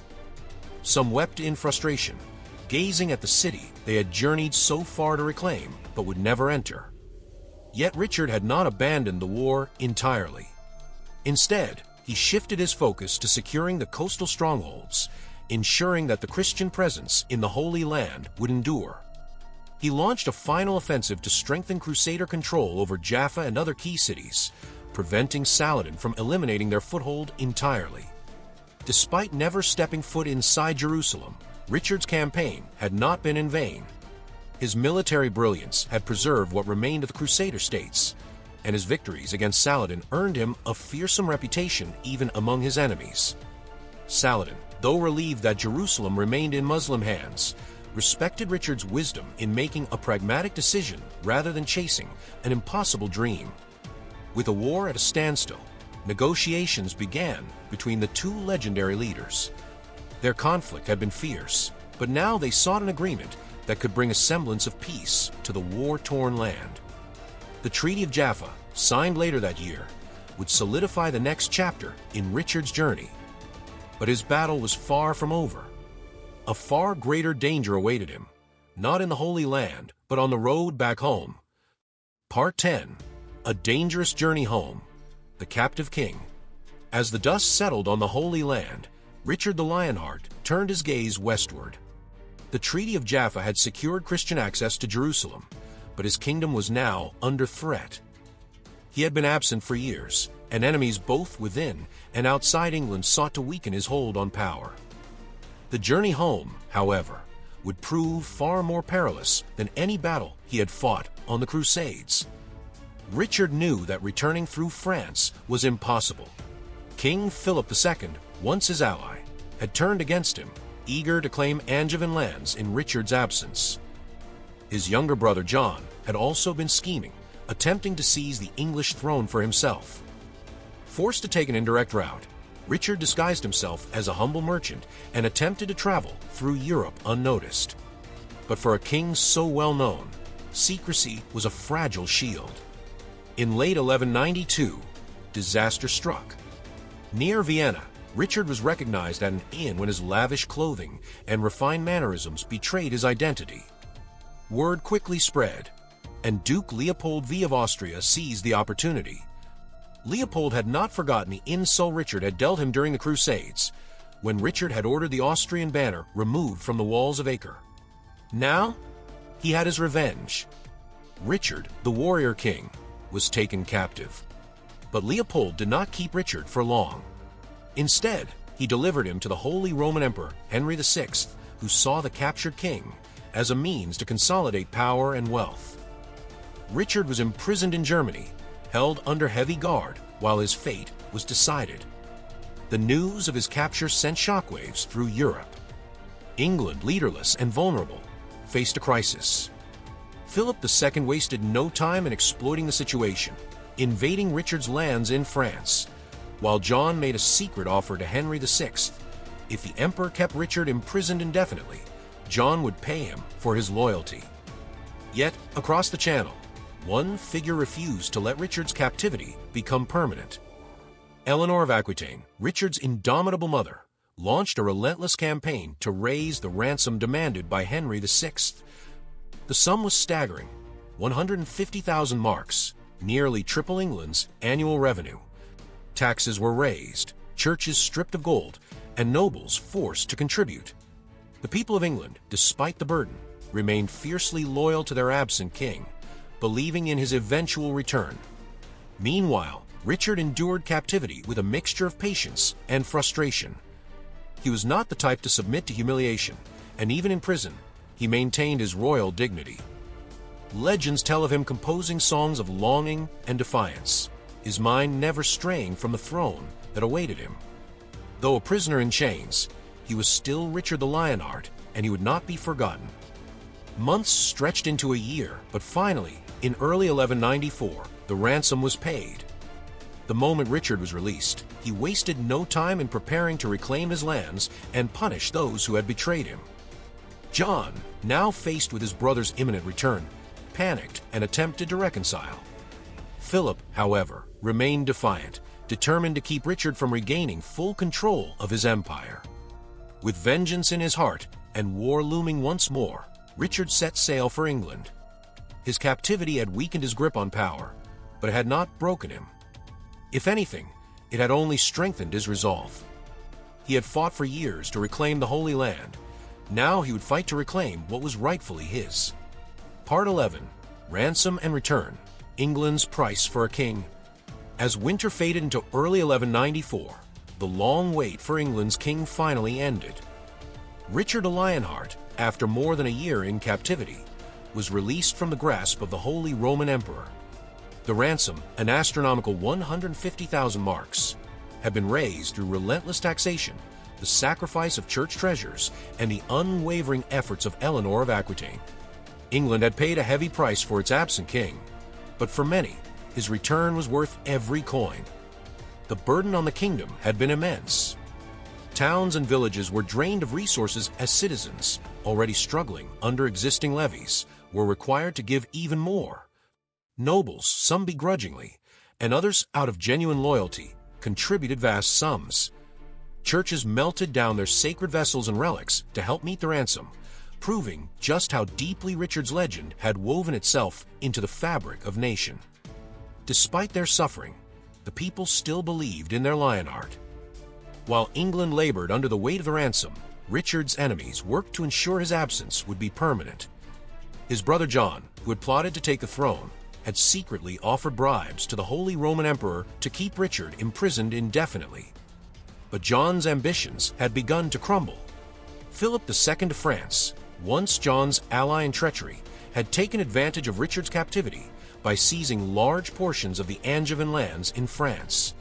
Some wept in frustration, gazing at the city they had journeyed so far to reclaim but would never enter. Yet Richard had not abandoned the war entirely. Instead, he shifted his focus to securing the coastal strongholds, ensuring that the Christian presence in the Holy Land would endure. He launched a final offensive to strengthen Crusader control over Jaffa and other key cities, preventing Saladin from eliminating their foothold entirely. Despite never stepping foot inside Jerusalem, Richard's campaign had not been in vain. His military brilliance had preserved what remained of the Crusader states, and his victories against Saladin earned him a fearsome reputation even among his enemies. Saladin, though relieved that Jerusalem remained in Muslim hands, respected Richard's wisdom in making a pragmatic decision rather than chasing an impossible dream. With a war at a standstill, negotiations began between the two legendary leaders. Their conflict had been fierce, but now they sought an agreement that could bring a semblance of peace to the war-torn land. The Treaty of Jaffa, signed later that year, would solidify the next chapter in Richard's journey. But his battle was far from over. A far greater danger awaited him, not in the Holy Land, but on the road back home. Part 10. A Dangerous Journey Home. The Captive King. As the dust settled on the Holy Land, Richard the Lionheart turned his gaze westward. The Treaty of Jaffa had secured Christian access to Jerusalem, but his kingdom was now under threat. He had been absent for years, and enemies both within and outside England sought to weaken his hold on power. The journey home, however, would prove far more perilous than any battle he had fought on the Crusades. Richard knew that returning through France was impossible. King Philip II, once his ally, had turned against him, eager to claim Angevin lands in Richard's absence. His younger brother John had also been scheming, attempting to seize the English throne for himself. Forced to take an indirect route, Richard disguised himself as a humble merchant and attempted to travel through Europe unnoticed. But for a king so well known, secrecy was a fragile shield. In late 1192, disaster struck. Near Vienna, Richard was recognized at an inn when his lavish clothing and refined mannerisms betrayed his identity. Word quickly spread, and Duke Leopold V of Austria seized the opportunity. Leopold had not forgotten the insult Richard had dealt him during the Crusades, when Richard had ordered the Austrian banner removed from the walls of Acre. Now, he had his revenge. Richard, the warrior king, was taken captive. But Leopold did not keep Richard for long. Instead, he delivered him to the Holy Roman Emperor Henry VI, who saw the captured king as a means to consolidate power and wealth. Richard was imprisoned in Germany, held under heavy guard while his fate was decided. The news of his capture sent shockwaves through Europe. England, leaderless and vulnerable, faced a crisis. Philip II wasted no time in exploiting the situation, invading Richard's lands in France, while John made a secret offer to Henry VI. If the emperor kept Richard imprisoned indefinitely, John would pay him for his loyalty. Yet, across the Channel, one figure refused to let Richard's captivity become permanent. Eleanor of Aquitaine, Richard's indomitable mother, launched a relentless campaign to raise the ransom demanded by Henry VI. The sum was staggering, 150,000 marks, nearly triple England's annual revenue. Taxes were raised, churches stripped of gold, and nobles forced to contribute. The people of England, despite the burden, remained fiercely loyal to their absent king, believing in his eventual return. Meanwhile, Richard endured captivity with a mixture of patience and frustration. He was not the type to submit to humiliation, and even in prison, he maintained his royal dignity. Legends tell of him composing songs of longing and defiance, his mind never straying from the throne that awaited him. Though a prisoner in chains, he was still Richard the Lionheart, and he would not be forgotten. Months stretched into a year, but finally, in early 1194, the ransom was paid. The moment Richard was released, he wasted no time in preparing to reclaim his lands and punish those who had betrayed him. John, now faced with his brother's imminent return, panicked and attempted to reconcile. Philip, however, remained defiant, determined to keep Richard from regaining full control of his empire. With vengeance in his heart and war looming once more, Richard set sail for England. His captivity had weakened his grip on power, but it had not broken him. If anything, it had only strengthened his resolve. He had fought for years to reclaim the Holy Land. Now he would fight to reclaim what was rightfully his. Part 11. Ransom and Return. England's Price for a King. As winter faded into early 1194, the long wait for England's king finally ended. Richard the Lionheart, after more than a year in captivity, was released from the grasp of the Holy Roman Emperor. The ransom, an astronomical 150,000 marks, had been raised through relentless taxation, the sacrifice of church treasures, and the unwavering efforts of Eleanor of Aquitaine. England had paid a heavy price for its absent king, but for many, his return was worth every coin. The burden on the kingdom had been immense. Towns and villages were drained of resources as citizens, already struggling under existing levies, were required to give even more. Nobles, some begrudgingly, and others out of genuine loyalty, contributed vast sums. Churches melted down their sacred vessels and relics to help meet the ransom, proving just how deeply Richard's legend had woven itself into the fabric of nation. Despite their suffering, the people still believed in their Lionheart. While England labored under the weight of the ransom, Richard's enemies worked to ensure his absence would be permanent. His brother John, who had plotted to take the throne, had secretly offered bribes to the Holy Roman Emperor to keep Richard imprisoned indefinitely. But John's ambitions had begun to crumble. Philip II of France, once John's ally in treachery, had taken advantage of Richard's captivity by seizing large portions of the Angevin lands in France.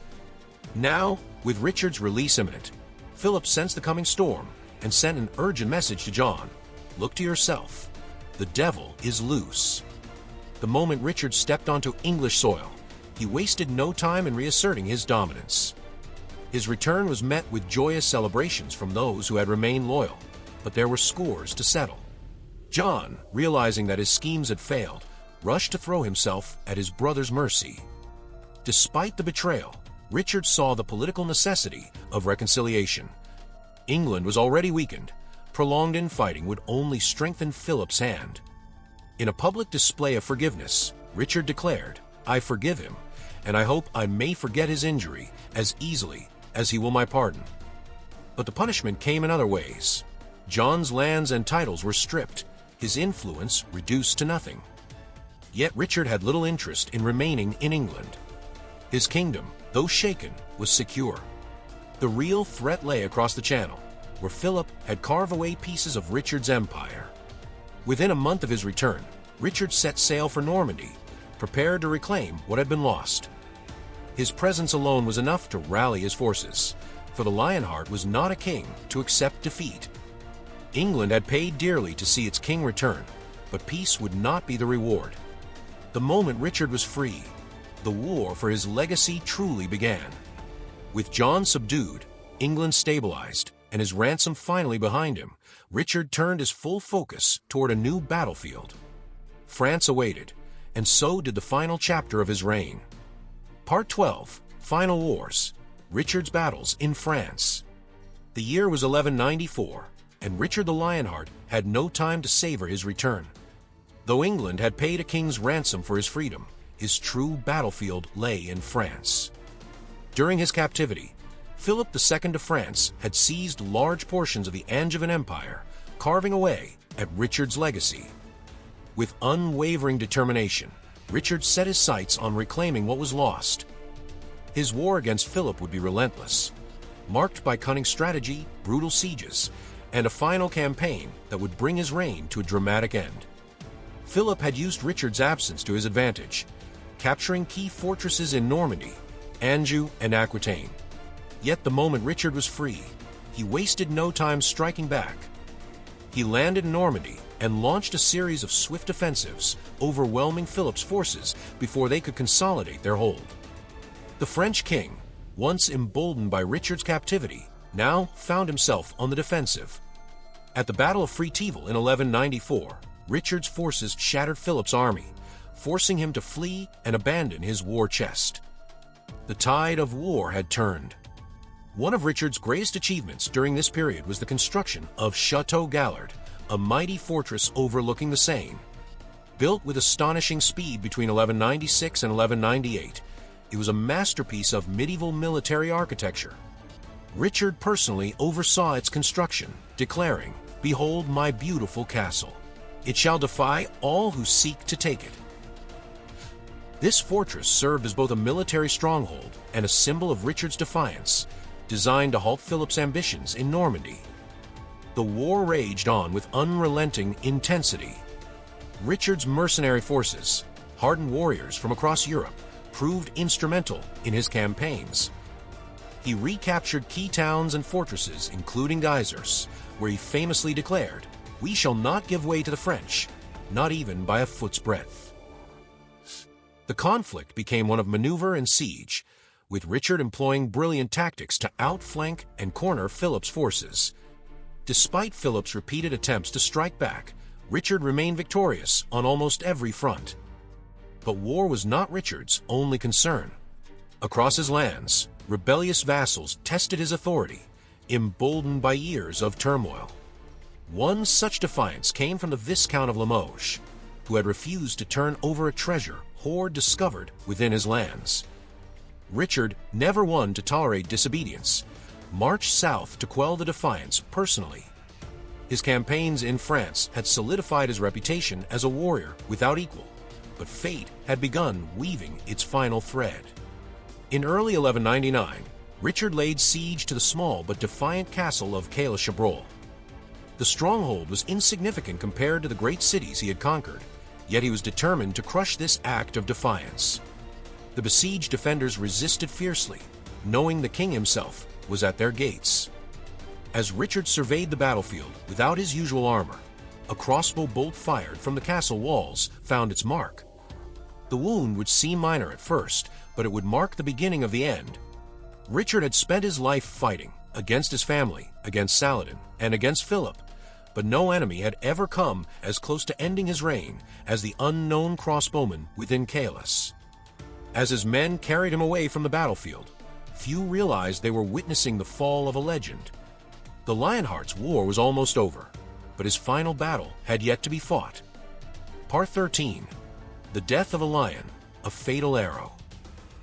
Now, with Richard's release imminent, Philip sensed the coming storm and sent an urgent message to John. Look to yourself. The devil is loose. The moment Richard stepped onto English soil, he wasted no time in reasserting his dominance. His return was met with joyous celebrations from those who had remained loyal, but there were scores to settle. John, realizing that his schemes had failed, rushed to throw himself at his brother's mercy. Despite the betrayal, Richard saw the political necessity of reconciliation. England was already weakened. Prolonged infighting would only strengthen Philip's hand. In a public display of forgiveness, Richard declared, "I forgive him, and I hope I may forget his injury as easily as he will my pardon." But the punishment came in other ways. John's lands and titles were stripped, his influence reduced to nothing. Yet Richard had little interest in remaining in England. His kingdom, though shaken, was secure. The real threat lay across the Channel, where Philip had carved away pieces of Richard's empire. Within a month of his return, Richard set sail for Normandy, prepared to reclaim what had been lost. His presence alone was enough to rally his forces, for the Lionheart was not a king to accept defeat. England had paid dearly to see its king return, but peace would not be the reward. The moment Richard was free, the war for his legacy truly began. With John subdued, England stabilized, and his ransom finally behind him, Richard turned his full focus toward a new battlefield. France awaited, and so did the final chapter of his reign. Part 12. Final Wars. Richard's Battles in France. The year was 1194, and Richard the Lionheart had no time to savor his return. Though England had paid a king's ransom for his freedom, his true battlefield lay in France. During his captivity, Philip II of France had seized large portions of the Angevin Empire, carving away at Richard's legacy. With unwavering determination, Richard set his sights on reclaiming what was lost. His war against Philip would be relentless, marked by cunning strategy, brutal sieges, and a final campaign that would bring his reign to a dramatic end. Philip had used Richard's absence to his advantage, capturing key fortresses in Normandy, Anjou, and Aquitaine. Yet the moment Richard was free, he wasted no time striking back. He landed in Normandy and launched a series of swift offensives, overwhelming Philip's forces before they could consolidate their hold. The French king, once emboldened by Richard's captivity, now found himself on the defensive. At the Battle of Fritéval in 1194, Richard's forces shattered Philip's army, forcing him to flee and abandon his war chest. The tide of war had turned. One of Richard's greatest achievements during this period was the construction of Château Gallard, a mighty fortress overlooking the Seine. Built with astonishing speed between 1196 and 1198, it was a masterpiece of medieval military architecture. Richard personally oversaw its construction, declaring, "Behold my beautiful castle." It shall defy all who seek to take it. This fortress served as both a military stronghold and a symbol of Richard's defiance, designed to halt Philip's ambitions in Normandy. The war raged on with unrelenting intensity. Richard's mercenary forces, hardened warriors from across Europe, proved instrumental in his campaigns. He recaptured key towns and fortresses, including Geysers, where he famously declared, "We shall not give way to the French, not even by a foot's breadth." The conflict became one of maneuver and siege, with Richard employing brilliant tactics to outflank and corner Philip's forces. Despite Philip's repeated attempts to strike back, Richard remained victorious on almost every front. But war was not Richard's only concern. Across his lands, rebellious vassals tested his authority, emboldened by years of turmoil. One such defiance came from the Viscount of Limoges, who had refused to turn over a treasure hoard discovered within his lands. Richard, never one to tolerate disobedience, marched south to quell the defiance personally. His campaigns in France had solidified his reputation as a warrior without equal, but fate had begun weaving its final thread. In early 1199, Richard laid siege to the small but defiant castle of Caille-Chabrol. The stronghold was insignificant compared to the great cities he had conquered, yet he was determined to crush this act of defiance. The besieged defenders resisted fiercely, knowing the king himself was at their gates. As Richard surveyed the battlefield without his usual armor, a crossbow bolt fired from the castle walls found its mark. The wound would seem minor at first, but it would mark the beginning of the end. Richard had spent his life fighting against his family, against Saladin, and against Philip, but no enemy had ever come as close to ending his reign as the unknown crossbowman within Caylus. As his men carried him away from the battlefield, few realized they were witnessing the fall of a legend. The Lionheart's war was almost over, but his final battle had yet to be fought. Part 13. The Death of a Lion, a Fatal Arrow.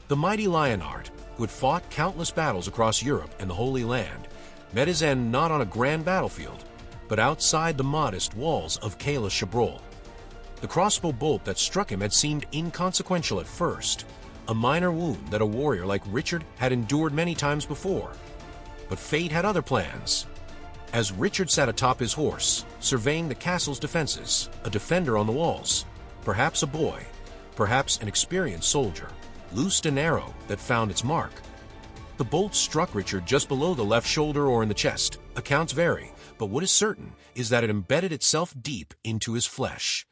The mighty Lionheart, who had fought countless battles across Europe and the Holy Land, met his end not on a grand battlefield, but outside the modest walls of Caille-Chabrol. The crossbow bolt that struck him had seemed inconsequential at first, a minor wound that a warrior like Richard had endured many times before. But fate had other plans. As Richard sat atop his horse, surveying the castle's defenses, a defender on the walls, perhaps a boy, perhaps an experienced soldier, loosed an arrow that found its mark. The bolt struck Richard just below the left shoulder or in the chest. Accounts vary, but what is certain is that it embedded itself deep into his flesh.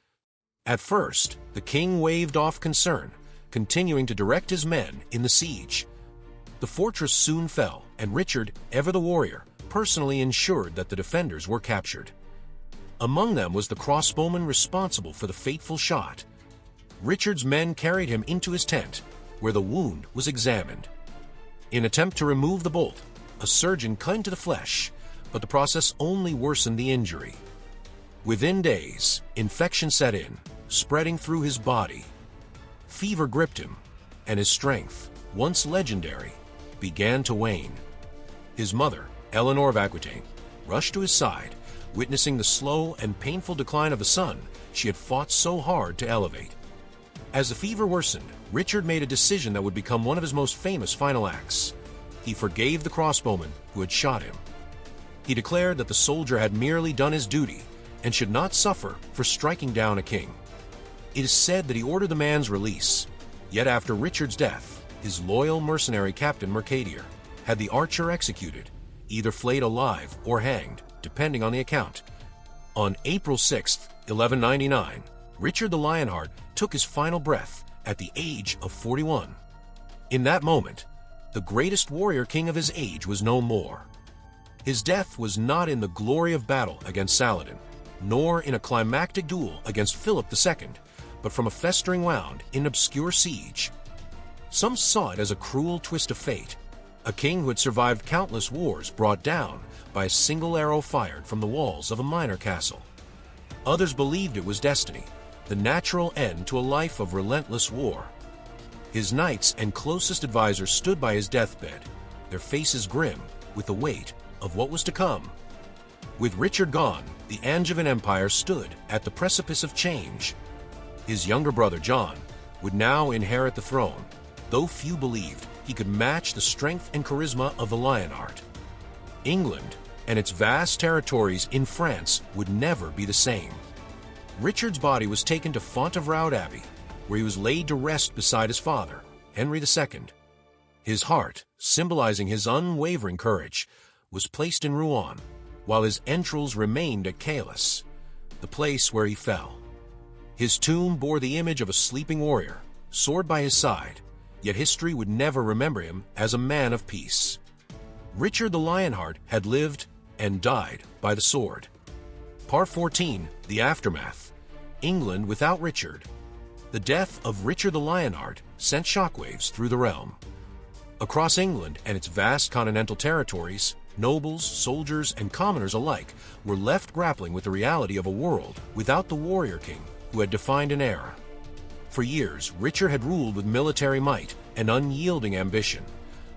At first, the king waved off concern, continuing to direct his men in the siege. The fortress soon fell, and Richard, ever the warrior, personally ensured that the defenders were captured. Among them was the crossbowman responsible for the fateful shot. Richard's men carried him into his tent, where the wound was examined. In attempt to remove the bolt, a surgeon cut into the flesh, but the process only worsened the injury. Within days, infection set in, spreading through his body. Fever gripped him, and his strength, once legendary, began to wane. His mother, Eleanor of Aquitaine, rushed to his side, witnessing the slow and painful decline of the son she had fought so hard to elevate. As the fever worsened, Richard made a decision that would become one of his most famous final acts. He forgave the crossbowman who had shot him. He declared that the soldier had merely done his duty and should not suffer for striking down a king. It is said that he ordered the man's release, yet after Richard's death, his loyal mercenary captain Mercadier had the archer executed, either flayed alive or hanged, depending on the account. On April 6, 1199, Richard the Lionheart took his final breath at the age of 41. In that moment, the greatest warrior king of his age was no more. His death was not in the glory of battle against Saladin, nor in a climactic duel against Philip II, but from a festering wound in obscure siege. Some saw it as a cruel twist of fate, a king who had survived countless wars brought down by a single arrow fired from the walls of a minor castle. Others believed it was destiny, the natural end to a life of relentless war. His knights and closest advisors stood by his deathbed, their faces grim with the weight of what was to come. With Richard gone, the Angevin Empire stood at the precipice of change. His younger brother John would now inherit the throne, though few believed he could match the strength and charisma of the Lionheart. England and its vast territories in France would never be the same. Richard's body was taken to Fontevraud Abbey, where he was laid to rest beside his father, Henry II. His heart, symbolizing his unwavering courage, was placed in Rouen, while his entrails remained at Caylis, the place where he fell. His tomb bore the image of a sleeping warrior, sword by his side, yet history would never remember him as a man of peace. Richard the Lionheart had lived and died by the sword. Part 14, The Aftermath. England without Richard. The death of Richard the Lionheart sent shockwaves through the realm. Across England and its vast continental territories, nobles, soldiers, and commoners alike were left grappling with the reality of a world without the warrior king who had defined an era. For years, Richard had ruled with military might and unyielding ambition,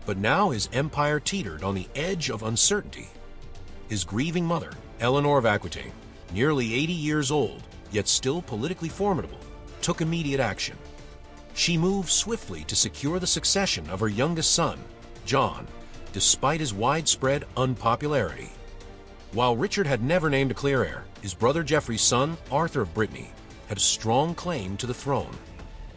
but now his empire teetered on the edge of uncertainty. His grieving mother, Eleanor of Aquitaine, nearly 80 years old, yet still politically formidable, took immediate action. She moved swiftly to secure the succession of her youngest son, John, despite his widespread unpopularity. While Richard had never named a clear heir, his brother Geoffrey's son, Arthur of Brittany, had a strong claim to the throne.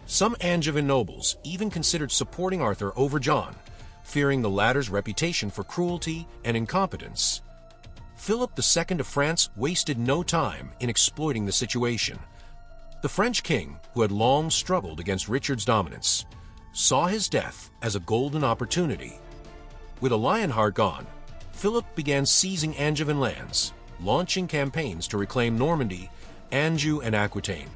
Some Angevin nobles even considered supporting Arthur over John, fearing the latter's reputation for cruelty and incompetence. Philip II of France wasted no time in exploiting the situation. The French king, who had long struggled against Richard's dominance, saw his death as a golden opportunity. With a Lionheart gone, Philip began seizing Angevin lands, launching campaigns to reclaim Normandy, Anjou, and Aquitaine.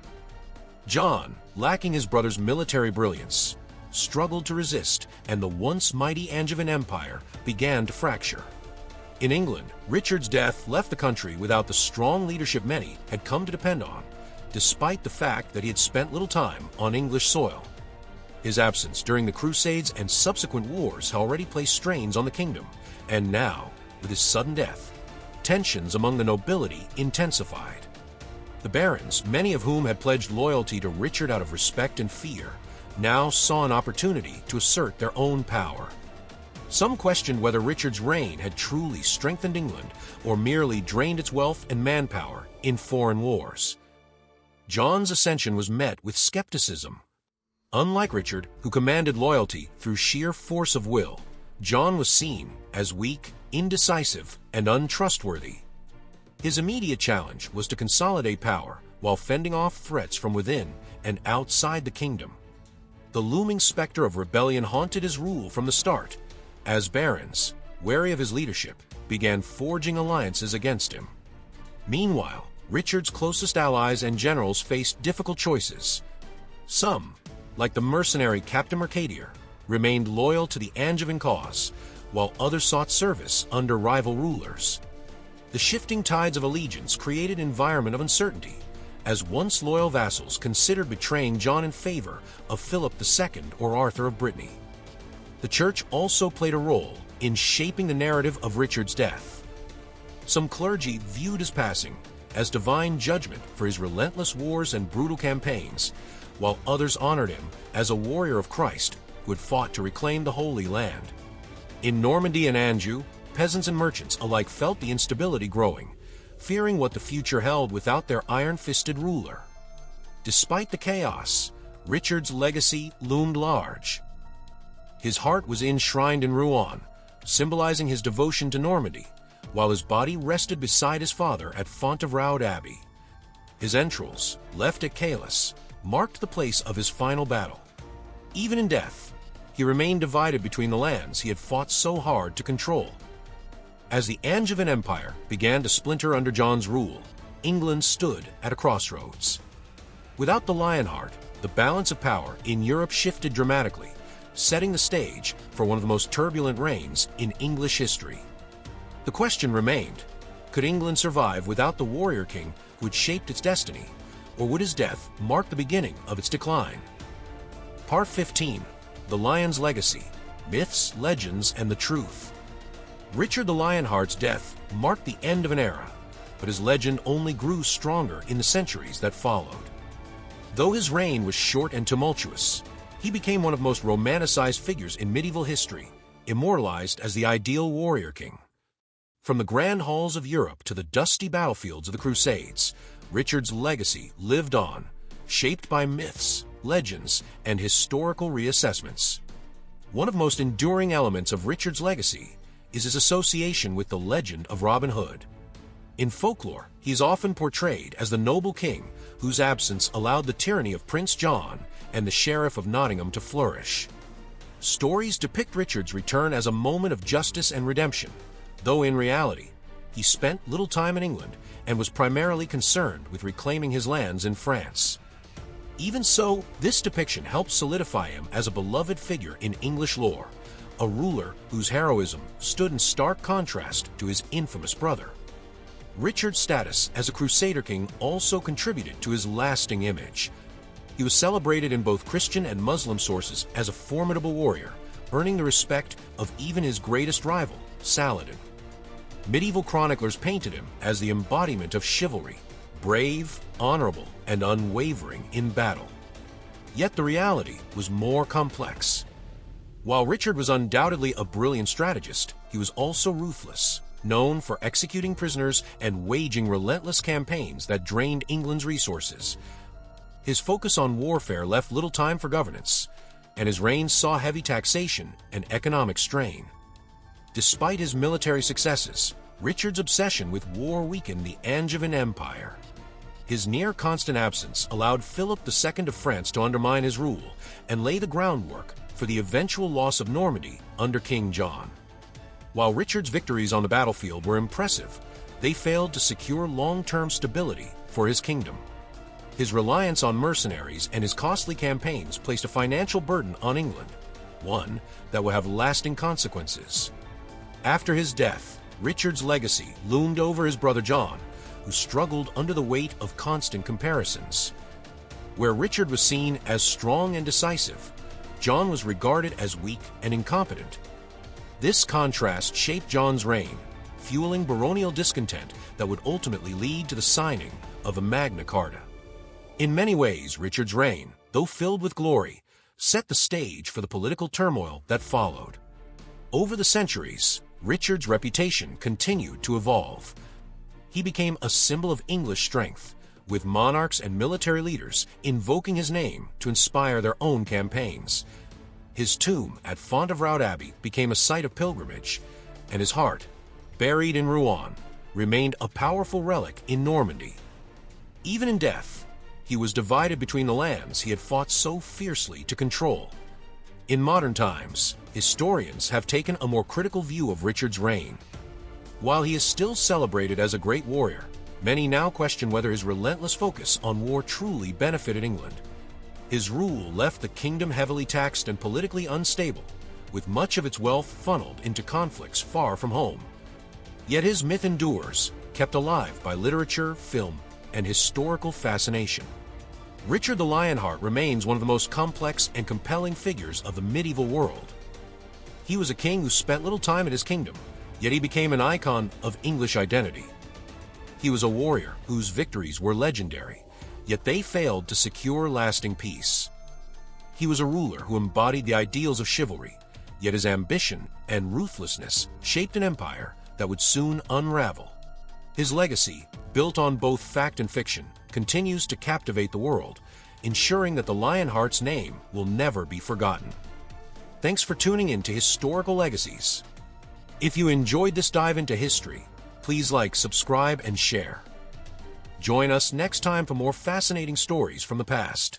John, lacking his brother's military brilliance, struggled to resist, and the once mighty Angevin Empire began to fracture. In England, Richard's death left the country without the strong leadership many had come to depend on, despite the fact that he had spent little time on English soil. His absence during the Crusades and subsequent wars had already placed strains on the kingdom, and now, with his sudden death, tensions among the nobility intensified. The barons, many of whom had pledged loyalty to Richard out of respect and fear, now saw an opportunity to assert their own power. Some questioned whether Richard's reign had truly strengthened England or merely drained its wealth and manpower in foreign wars. John's ascension was met with skepticism. Unlike Richard, who commanded loyalty through sheer force of will, John was seen as weak, indecisive, and untrustworthy. His immediate challenge was to consolidate power while fending off threats from within and outside the kingdom. The looming specter of rebellion haunted his rule from the start, as barons, wary of his leadership, began forging alliances against him. Meanwhile, Richard's closest allies and generals faced difficult choices. Some, like the mercenary Captain Mercadier, remained loyal to the Angevin cause, while others sought service under rival rulers. The shifting tides of allegiance created an environment of uncertainty, as once loyal vassals considered betraying John in favor of Philip II or Arthur of Brittany. The Church also played a role in shaping the narrative of Richard's death. Some clergy viewed his passing as divine judgment for his relentless wars and brutal campaigns, while others honored him as a warrior of Christ who had fought to reclaim the Holy Land. In Normandy and Anjou, peasants and merchants alike felt the instability growing, fearing what the future held without their iron-fisted ruler. Despite the chaos, Richard's legacy loomed large. His heart was enshrined in Rouen, symbolizing his devotion to Normandy, while his body rested beside his father at Fontevraud Abbey. His entrails, left at Caylis, marked the place of his final battle. Even in death, he remained divided between the lands he had fought so hard to control. As the Angevin Empire began to splinter under John's rule, England stood at a crossroads. Without the Lionheart, the balance of power in Europe shifted dramatically, setting the stage for one of the most turbulent reigns in English history. The question remained, could England survive without the warrior king who had shaped its destiny, or would his death mark the beginning of its decline? Part 15, The Lion's Legacy, Myths, Legends, and the Truth. Richard the Lionheart's death marked the end of an era, but his legend only grew stronger in the centuries that followed. Though his reign was short and tumultuous, he became one of the most romanticized figures in medieval history, immortalized as the ideal warrior king. From the grand halls of Europe to the dusty battlefields of the Crusades, Richard's legacy lived on, shaped by myths, legends, and historical reassessments. One of the most enduring elements of Richard's legacy is his association with the legend of Robin Hood. In folklore, he is often portrayed as the noble king whose absence allowed the tyranny of Prince John and the Sheriff of Nottingham to flourish. Stories depict Richard's return as a moment of justice and redemption, though in reality, he spent little time in England and was primarily concerned with reclaiming his lands in France. Even so, this depiction helps solidify him as a beloved figure in English lore, a ruler whose heroism stood in stark contrast to his infamous brother. Richard's status as a Crusader king also contributed to his lasting image. He was celebrated in both Christian and Muslim sources as a formidable warrior, earning the respect of even his greatest rival, Saladin. Medieval chroniclers painted him as the embodiment of chivalry, brave, honorable, and unwavering in battle. Yet the reality was more complex. While Richard was undoubtedly a brilliant strategist, he was also ruthless, known for executing prisoners and waging relentless campaigns that drained England's resources. His focus on warfare left little time for governance, and his reign saw heavy taxation and economic strain. Despite his military successes, Richard's obsession with war weakened the Angevin Empire. His near-constant absence allowed Philip II of France to undermine his rule and lay the groundwork for the eventual loss of Normandy under King John. While Richard's victories on the battlefield were impressive, they failed to secure long-term stability for his kingdom. His reliance on mercenaries and his costly campaigns placed a financial burden on England, one that would have lasting consequences. After his death, Richard's legacy loomed over his brother John, who struggled under the weight of constant comparisons. Where Richard was seen as strong and decisive, John was regarded as weak and incompetent. This contrast shaped John's reign, fueling baronial discontent that would ultimately lead to the signing of a Magna Carta. In many ways, Richard's reign, though filled with glory, set the stage for the political turmoil that followed. Over the centuries, Richard's reputation continued to evolve. He became a symbol of English strength, with monarchs and military leaders invoking his name to inspire their own campaigns. His tomb at Fontevraud Abbey became a site of pilgrimage, and his heart, buried in Rouen, remained a powerful relic in Normandy. Even in death, he was divided between the lands he had fought so fiercely to control. In modern times, historians have taken a more critical view of Richard's reign. While he is still celebrated as a great warrior, many now question whether his relentless focus on war truly benefited England. His rule left the kingdom heavily taxed and politically unstable, with much of its wealth funneled into conflicts far from home. Yet his myth endures, kept alive by literature, film, and historical fascination. Richard the Lionheart remains one of the most complex and compelling figures of the medieval world. He was a king who spent little time in his kingdom, yet he became an icon of English identity. He was a warrior whose victories were legendary, yet they failed to secure lasting peace. He was a ruler who embodied the ideals of chivalry, yet his ambition and ruthlessness shaped an empire that would soon unravel. His legacy, built on both fact and fiction, continues to captivate the world, ensuring that the Lionheart's name will never be forgotten. Thanks for tuning in to Historical Legacies. If you enjoyed this dive into history, please like, subscribe, and share. Join us next time for more fascinating stories from the past.